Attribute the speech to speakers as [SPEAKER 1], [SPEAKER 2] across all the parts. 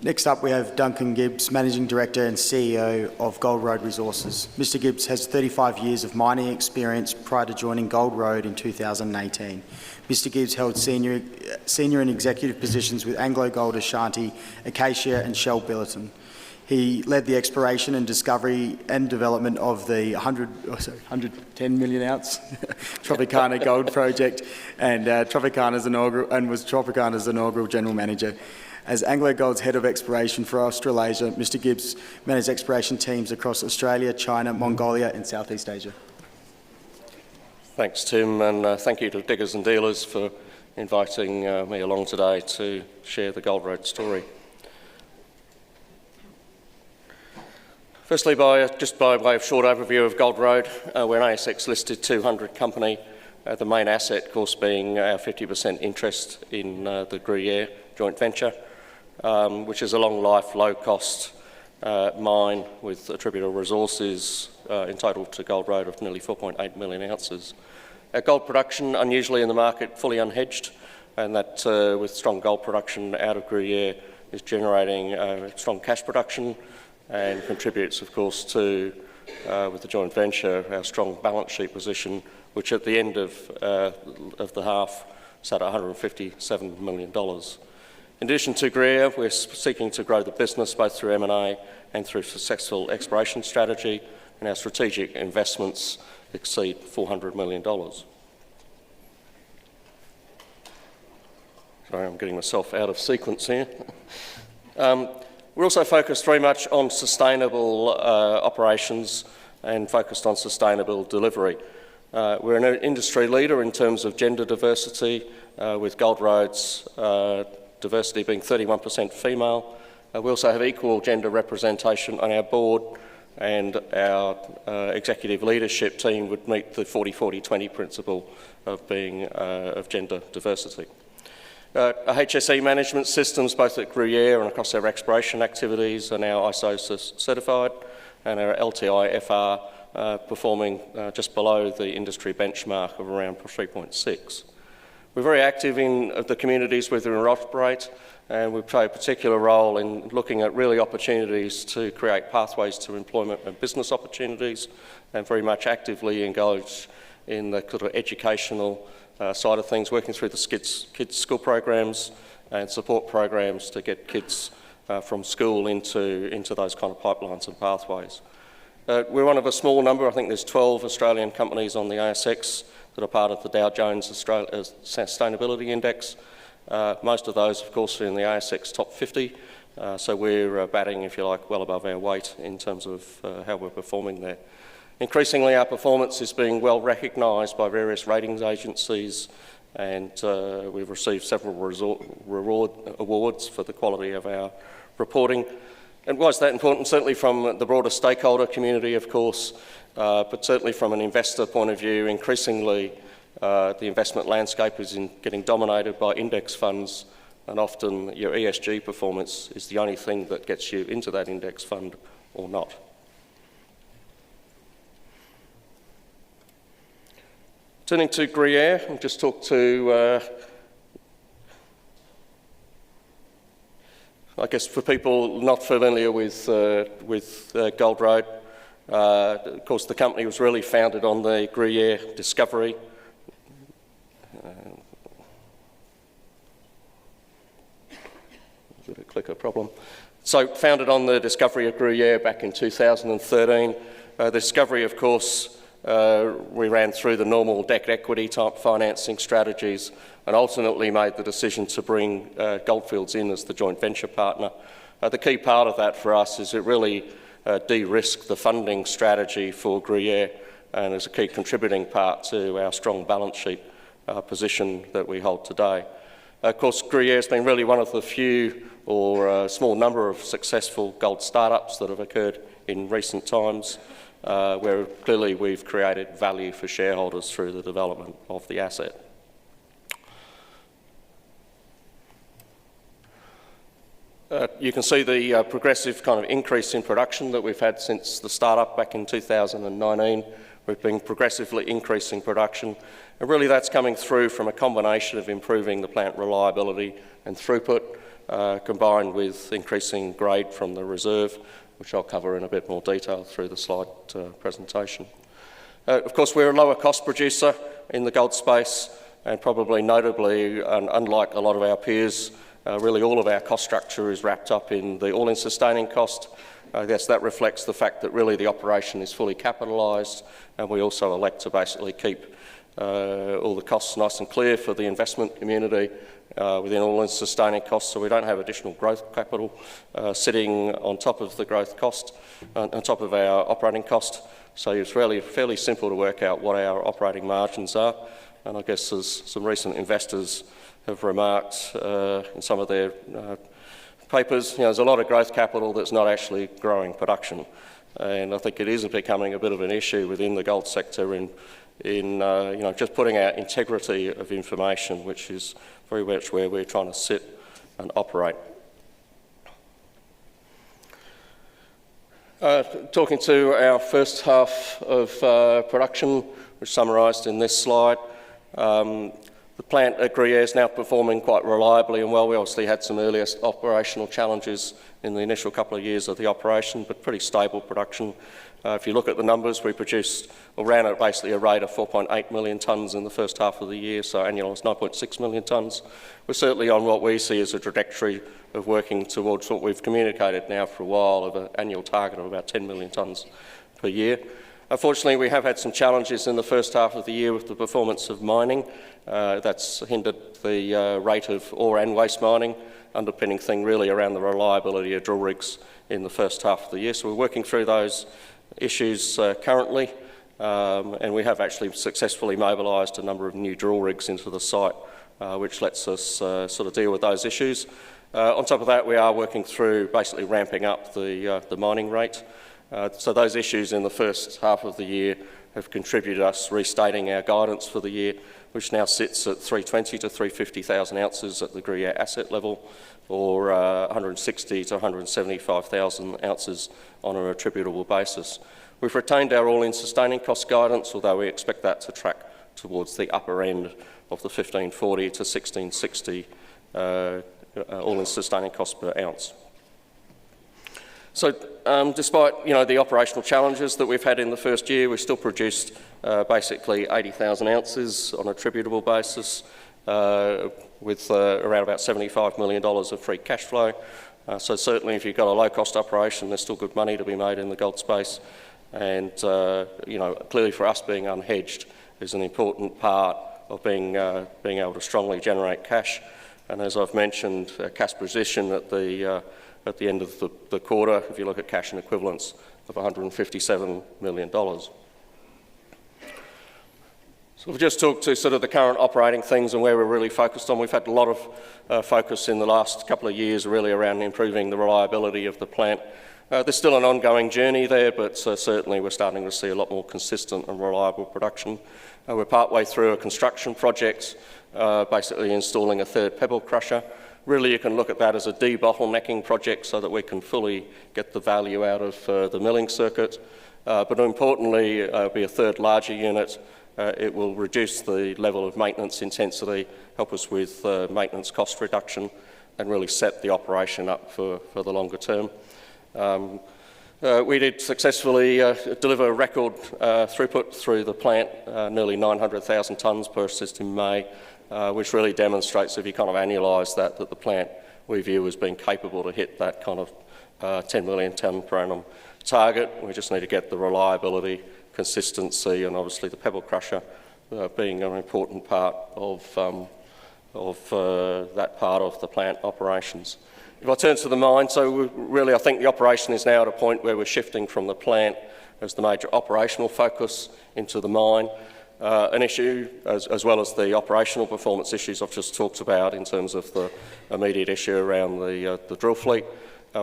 [SPEAKER 1] Next up, we have Duncan Gibbs, Managing Director and CEO of Gold Road Resources. Mr. Gibbs has 35 years of mining experience prior to joining Gold Road in 2018. Mr. Gibbs held senior and executive positions with AngloGold Ashanti, Acacia and Shell Billiton. He led the exploration and discovery and development of the 110 million ounce Tropicana Gold Project and was Tropicana's inaugural General Manager. As AngloGold's Head of Exploration for Australasia, Mr. Gibbs managed exploration teams across Australia, China, Mongolia and Southeast Asia.
[SPEAKER 2] Thanks, Tim, and thank you to Diggers and Dealers for inviting me along today to share the Gold Road story. Firstly, just by way of short overview of Gold Road, we're an ASX-listed 200 company, the main asset, of course, being our 50% interest in the Gruyere joint venture, which is a long-life, low-cost mine with attributable resources entitled to Gold Road of nearly 4.8 million ounces. Our gold production, unusually in the market, fully unhedged, and that with strong gold production out of Gruyere is generating strong cash production and contributes, of course, to, with the joint venture, our strong balance sheet position, which at the end of the half sat at $157 million. In addition to Gruyere, we're seeking to grow the business both through M&A and through successful exploration strategy, and our strategic investments exceed $400 million. Sorry, I'm getting myself out of sequence here. We're also focused very much on sustainable operations and focused on sustainable delivery. We're an industry leader in terms of gender diversity, with Gold Road's diversity being 31% female. We also have equal gender representation on our board, and our executive leadership team would meet the 40-40-20 principle of being of gender diversity. Our HSE management systems, both at Gruyere and across our exploration activities, are now ISO certified, and our LTI-FR performing just below the industry benchmark of around 3.6. We're very active in the communities where we operate, and we play a particular role in looking at really opportunities to create pathways to employment and business opportunities, and very much actively engaged in the sort of educational side of things, working through the kids' school programs and support programs to get kids from school into those kind of pipelines and pathways. We're one of a small number. I think there's 12 Australian companies on the ASX that are part of the Dow Jones Sustainability Index. Most of those, of course, are in the ASX top 50, so we're batting, if you like, well above our weight in terms of how we're performing there. Increasingly, our performance is being well recognised by various ratings agencies, and we've received several awards for the quality of our reporting. And why is that important? Certainly from the broader stakeholder community, of course, but certainly from an investor point of view, increasingly the investment landscape is getting dominated by index funds, and often your ESG performance is the only thing that gets you into that index fund or not. Turning to Gruyere, I'll just talk to, I guess for people not familiar with Gold Road, of course the company was really founded on the Gruyere discovery. Bit of clicker problem. So founded on the discovery of Gruyere back in 2013. The discovery, of course, we ran through the normal debt equity type financing strategies and ultimately made the decision to bring Goldfields in as the joint venture partner. The key part of that for us is it really de-risked the funding strategy for Gruyere, and is a key contributing part to our strong balance sheet position that we hold today. Of course, Gruyere has been really one of the few or a small number of successful gold startups that have occurred in recent times, where clearly we've created value for shareholders through the development of the asset. You can see the progressive kind of increase in production that we've had since the start-up back in 2019. We've been progressively increasing production, and really that's coming through from a combination of improving the plant reliability and throughput, combined with increasing grade from the reserve, which I'll cover in a bit more detail through the slide presentation. Of course, we're a lower cost producer in the gold space, and probably notably, unlike a lot of our peers, really all of our cost structure is wrapped up in the all-in sustaining cost. I guess that reflects the fact that really the operation is fully capitalised, and we also elect to basically keep all the costs nice and clear for the investment community within all-in sustaining costs, so we don't have additional growth capital sitting on top of the growth cost, on top of our operating cost. So it's really fairly simple to work out what our operating margins are, and I guess as some recent investors have remarked in some of their papers, there's a lot of growth capital that's not actually growing production, and I think it is becoming a bit of an issue within the gold sector in just putting out integrity of information, which is very much where we're trying to sit and operate. Talking to our first half of production, which is summarised in this slide. The plant at Gruyere is now performing quite reliably and well. We obviously had some earlier operational challenges in the initial couple of years of the operation, but pretty stable production. If you look at the numbers, we produced or ran at basically a rate of 4.8 million tonnes in the first half of the year, so annualised 9.6 million tonnes. We're certainly on what we see as a trajectory of working towards what we've communicated now for a while of an annual target of about 10 million tonnes per year. Unfortunately, we have had some challenges in the first half of the year with the performance of mining. That's hindered the rate of ore and waste mining, underpinning thing really around the reliability of drill rigs in the first half of the year. So we're working through those issues currently, and we have actually successfully mobilised a number of new drill rigs into the site, which lets us sort of deal with those issues. On top of that, we are working through basically ramping up the mining rate. So those issues in the first half of the year have contributed us restating our guidance for the year, which now sits at 320 to 350,000 ounces at the Gruyere asset level, or 160 to 175,000 ounces on an attributable basis. We've retained our all-in sustaining cost guidance, although we expect that to track towards the upper end of the 1540 to 1660 all-in sustaining cost per ounce. So despite the operational challenges that we've had in the first year, we still produced basically 80,000 ounces on an attributable basis with around about $75 million of free cash flow. So certainly if you've got a low-cost operation, there's still good money to be made in the gold space. And clearly for us, being unhedged is an important part of being able to strongly generate cash. And as I've mentioned, a cash position at the end of the quarter, if you look at cash and equivalents, of $157 million. So we've just talked to sort of the current operating things and where we're really focused on. We've had a lot of focus in the last couple of years really around improving the reliability of the plant. There's still an ongoing journey there, but certainly we're starting to see a lot more consistent and reliable production. We're partway through a construction project, basically installing a third pebble crusher. Really, you can look at that as a debottlenecking project so that we can fully get the value out of the milling circuit. But importantly, it'll be a third larger unit. It will reduce the level of maintenance intensity, help us with maintenance cost reduction, and really set the operation up for the longer term. We did successfully deliver a record throughput through the plant, nearly 900,000 tonnes processed in May, which really demonstrates, if you kind of annualise that the plant we view as being capable to hit that kind of 10 million tonne per annum target. We just need to get the reliability, consistency, and obviously the pebble crusher being an important part of that part of the plant operations. If I turn to the mine, so really I think the operation is now at a point where we're shifting from the plant as the major operational focus into the mine. An issue, as well as the operational performance issues I've just talked about in terms of the immediate issue around the drill fleet.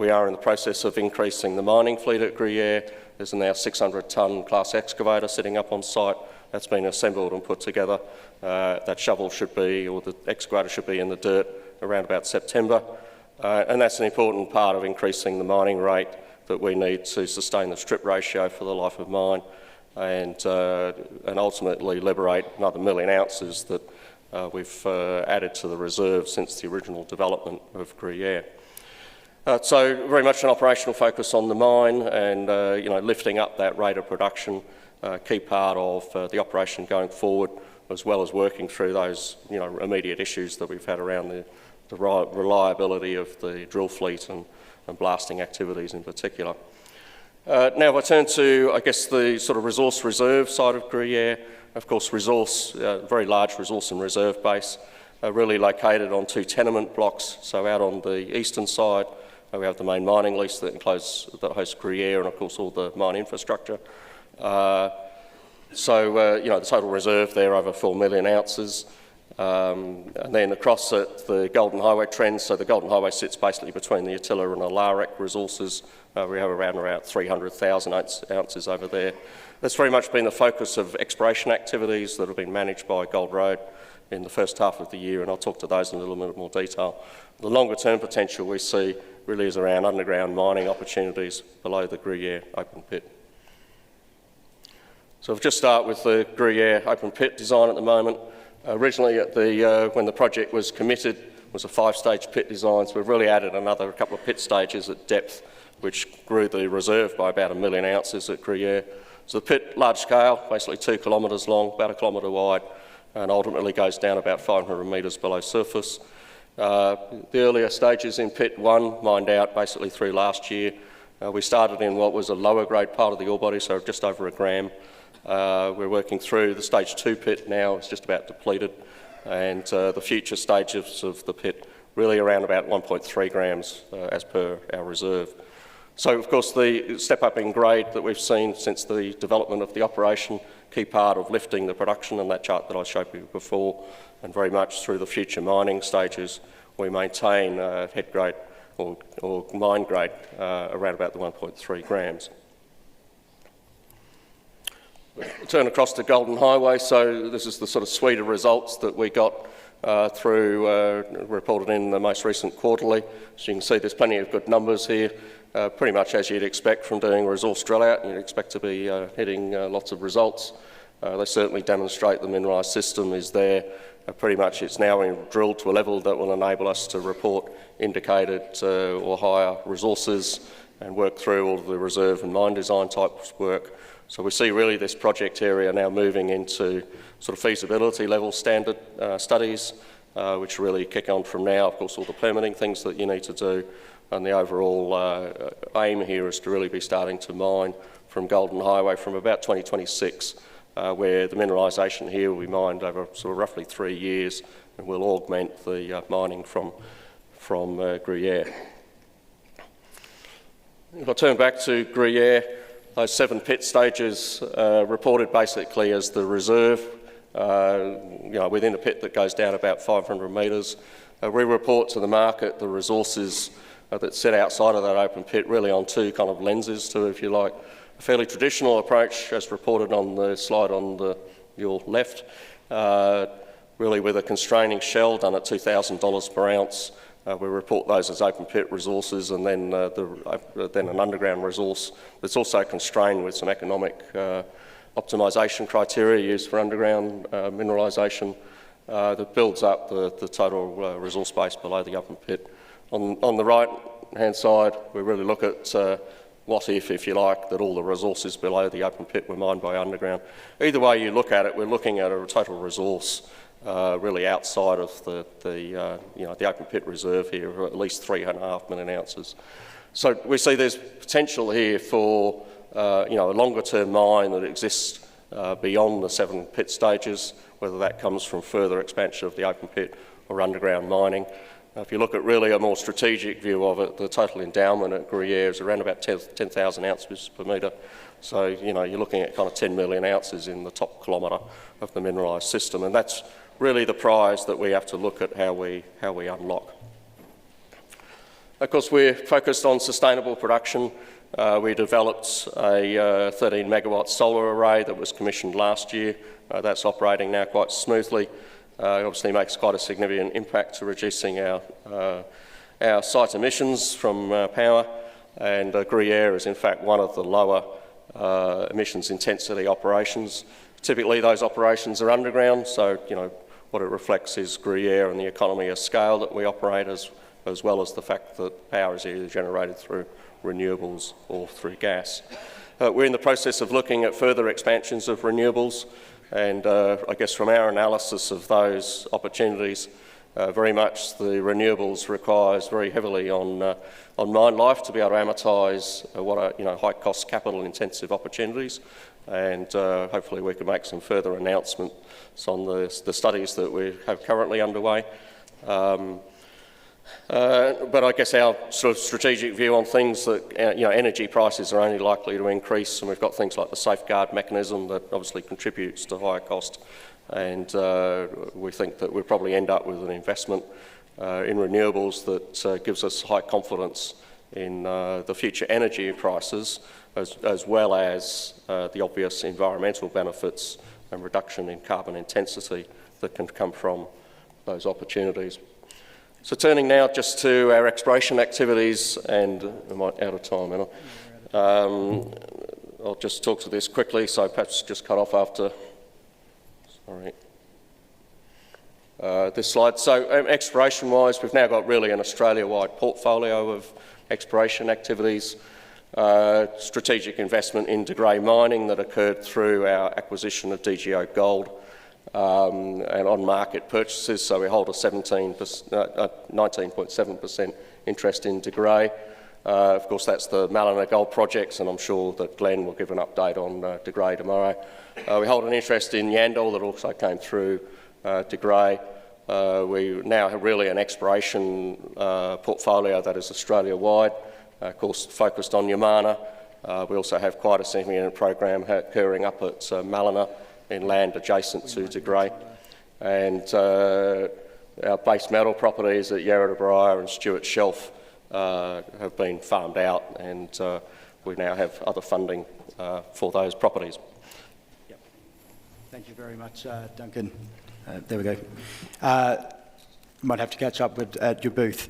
[SPEAKER 2] We are in the process of increasing the mining fleet at Gruyere. There's now 600-tonne class excavator sitting up on site. That's been assembled and put together. That shovel should be, or the excavator should be in the dirt around about September. And that's an important part of increasing the mining rate that we need to sustain the strip ratio for the life of mine and ultimately liberate another 1 million ounces that we've added to the reserve since the original development of Gruyere. So very much an operational focus on the mine and lifting up that rate of production, key part of the operation going forward, as well as working through those immediate issues that we've had around the reliability of the drill fleet and blasting activities in particular. Now if I turn to, I guess, the sort of resource reserve side of Gruyere, of course resource, very large resource and reserve base, really located on 2 tenement blocks. So out on the eastern side, we have the main mining lease that hosts Gruyere and of course all the mine infrastructure. The total reserve there over 4 million ounces. And then across it, the Golden Highway trend. So the Golden Highway sits basically between the Attila and Alaric resources. We have around 300,000 ounces over there. That's very much been the focus of exploration activities that have been managed by Gold Road in the first half of the year, and I'll talk to those in a little bit more detail. The longer term potential we see really is around underground mining opportunities below the Gruyere open pit. So I'll just start with the Gruyere open pit design at the moment. Originally, when the project was committed, it was a 5-stage pit design, so we've really added a couple of pit stages at depth, which grew the reserve by about 1 million ounces at Gruyere. So the pit, large scale, basically 2 kilometres long, about 1 kilometre wide, and ultimately goes down about 500 metres below surface. The earlier stages in pit 1 mined out basically through last year. We started in what was a lower grade part of the ore body, so just over 1 gram. We're working through the stage 2 pit now, it's just about depleted, and the future stages of the pit really around about 1.3 grams as per our reserve. So of course the step up in grade that we've seen since the development of the operation, key part of lifting the production on that chart that I showed you before, and very much through the future mining stages we maintain head grade or mine grade around about the 1.3 grams. Turn across to Golden Highway, so this is the sort of suite of results that we got reported in the most recent quarterly. So you can see there's plenty of good numbers here, pretty much as you'd expect from doing a resource drill out. You'd expect to be hitting lots of results. They certainly demonstrate the mineralised system is there. Pretty much it's now drilled to a level that will enable us to report indicated or higher resources and work through all of the reserve and mine design type work. So we see really this project area now moving into sort of feasibility level standard studies, which really kick on from now. Of course, all the permitting things that you need to do, and the overall aim here is to really be starting to mine from Golden Highway from about 2026, where the mineralisation here will be mined over sort of roughly 3 years and will augment the mining from Gruyere. If I turn back to Gruyere, those 7 pit stages reported basically as the reserve, within a pit that goes down about 500 metres. We report to the market the resources that sit outside of that open pit really on 2 kind of lenses to, if you like, a fairly traditional approach as reported on the slide on your left, really with a constraining shell done at $2,000 per ounce. We report those as open pit resources, and then an underground resource that's also constrained with some economic optimisation criteria used for underground mineralisation that builds up the total resource base below the open pit. On the right hand side we really look at what if you like, that all the resources below the open pit were mined by underground. Either way you look at it, we're looking at a total resource really outside of the open pit reserve here, of at least 3.5 million ounces. So we see there's potential here for a longer term mine that exists beyond the 7 pit stages, whether that comes from further expansion of the open pit or underground mining. If you look at really a more strategic view of it, the total endowment at Gruyere is around about 10,000 ounces per metre. So you're looking at kind of 10 million ounces in the top kilometre of the mineralised system, and that's really the prize that we have to look at how we unlock. Of course, we're focused on sustainable production. We developed a 13 megawatt solar array that was commissioned last year. That's operating now quite smoothly. It obviously makes quite a significant impact to reducing our site emissions from power, and Gruyere is in fact one of the lower emissions intensity operations. Typically those operations are underground, so what it reflects is Gruyere and the economy of scale that we operate, as well as the fact that power is either generated through renewables or through gas. We're in the process of looking at further expansions of renewables, and I guess from our analysis of those opportunities, very much the renewables requires very heavily on mine life to be able to amortise what are high-cost, capital-intensive opportunities, and hopefully we can make some further announcements on the studies that we have currently underway. But I guess our sort of strategic view on things that, energy prices are only likely to increase, and we've got things like the safeguard mechanism that obviously contributes to higher cost, and we think that we'll probably end up with an investment in renewables that gives us high confidence in the future energy prices, as well as the obvious environmental benefits and reduction in carbon intensity that can come from those opportunities. So turning now just to our exploration activities, and am I out of time, am I? I'll just talk to this quickly, so perhaps just cut off after, this slide. So exploration-wise, we've now got really an Australia-wide portfolio of exploration activities, strategic investment in De Grey mining that occurred through our acquisition of DGO Gold, and on-market purchases, so we hold a 19.7% interest in De Grey. Of course, that's the Mallina Gold projects, and I'm sure that Glenn will give an update on De Grey tomorrow. We hold an interest in Yandal that also came through De Grey. We now have really an exploration portfolio that is Australia-wide, of course focused on Yamana. We also have quite a significant program occurring up at Mallina, in land adjacent to De Grey, and our base metal properties at Yarra Briar and Stuart Shelf have been farmed out, and we now have other funding for those properties.
[SPEAKER 1] Yep. Thank you very much, Duncan. There we go. Might have to catch up at your booth.